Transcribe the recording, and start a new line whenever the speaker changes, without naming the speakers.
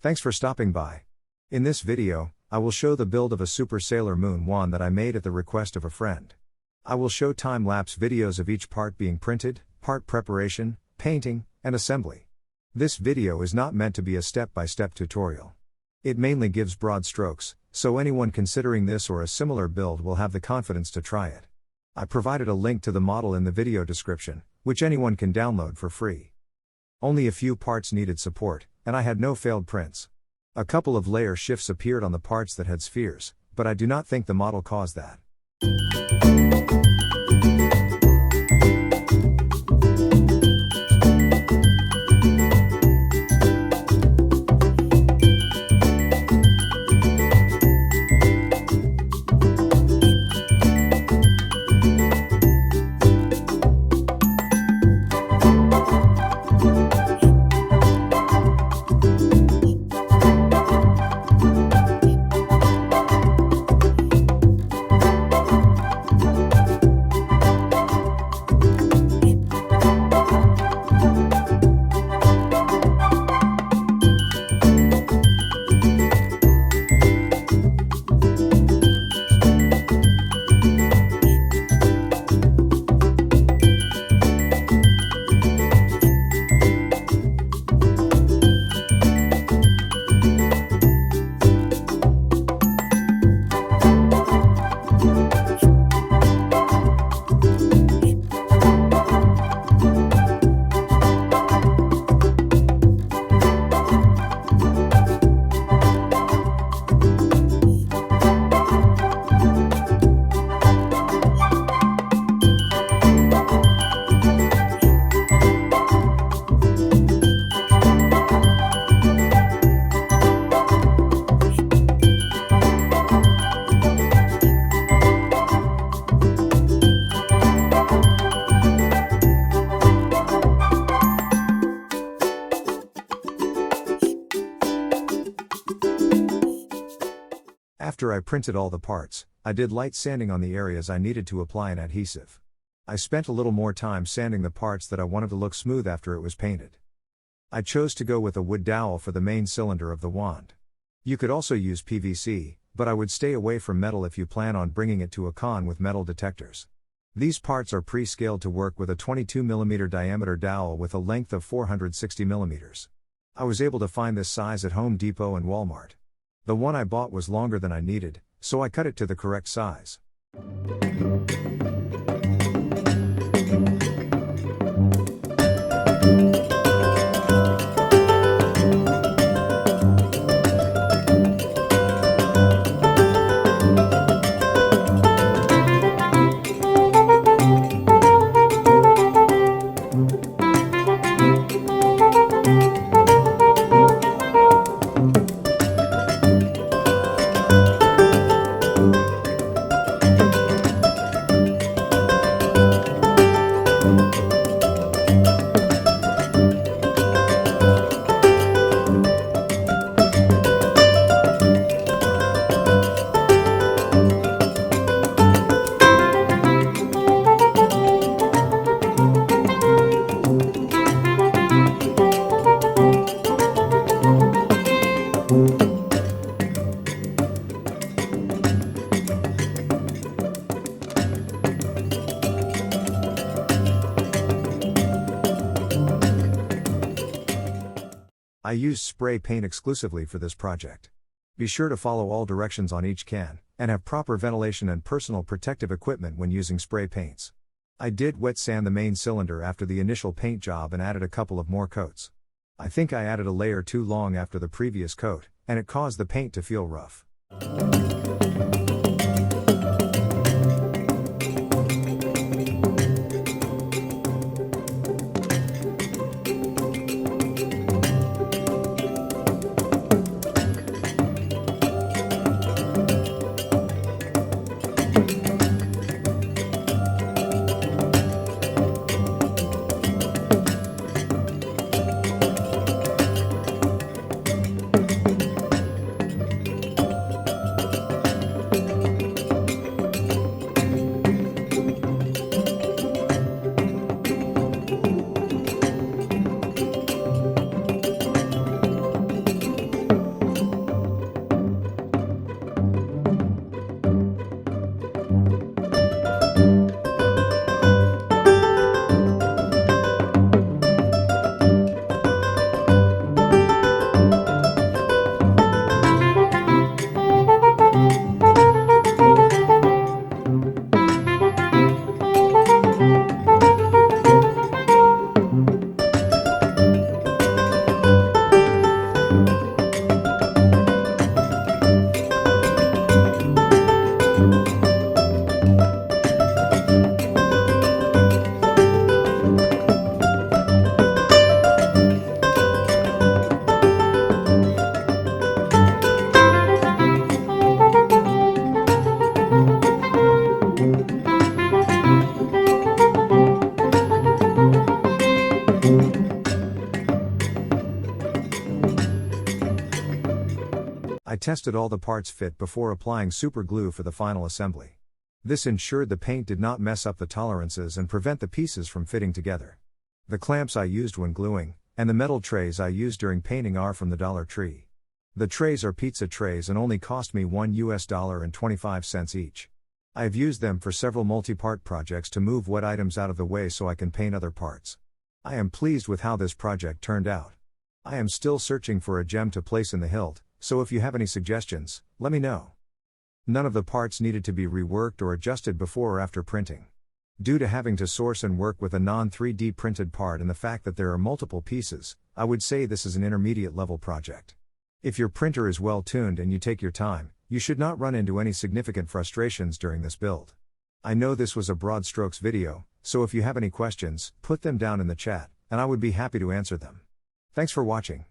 Thanks for stopping by. In this video, I will show the build of a Super Sailor Moon wand that I made at the request of a friend. I will show time-lapse videos of each part being printed, part preparation, painting, and assembly. This video is not meant to be a step-by-step tutorial. It mainly gives broad strokes, so anyone considering this or a similar build will have the confidence to try it. I provided a link to the model in the video description, which anyone can download for free. Only a few parts needed support, and I had no failed prints. A couple of layer shifts appeared on the parts that had spheres, but I do not think the model caused that. After I printed all the parts, I did light sanding on the areas I needed to apply an adhesive. I spent a little more time sanding the parts that I wanted to look smooth after it was painted. I chose to go with a wood dowel for the main cylinder of the wand. You could also use PVC, but I would stay away from metal if you plan on bringing it to a con with metal detectors. These parts are pre-scaled to work with a 22mm diameter dowel with a length of 460mm. I was able to find this size at Home Depot and Walmart. The one I bought was longer than I needed, so I cut it to the correct size. I used spray paint exclusively for this project. Be sure to follow all directions on each can, and have proper ventilation and personal protective equipment when using spray paints. I did wet sand the main cylinder after the initial paint job and added a couple of more coats. I think I added a layer too long after the previous coat, and it caused the paint to feel rough. I tested all the parts fit before applying super glue for the final assembly. This ensured the paint did not mess up the tolerances and prevent the pieces from fitting together. The clamps I used when gluing, and the metal trays I used during painting are from the Dollar Tree. The trays are pizza trays and only cost me $1.25 each. I have used them for several multi-part projects to move wet items out of the way so I can paint other parts. I am pleased with how this project turned out. I am still searching for a gem to place in the hilt, so if you have any suggestions, let me know. None of the parts needed to be reworked or adjusted before or after printing. Due to having to source and work with a non-3D printed part and the fact that there are multiple pieces, I would say this is an intermediate level project. If your printer is well tuned and you take your time, you should not run into any significant frustrations during this build. I know this was a broad strokes video, so if you have any questions, put them down in the chat, and I would be happy to answer them. Thanks for watching.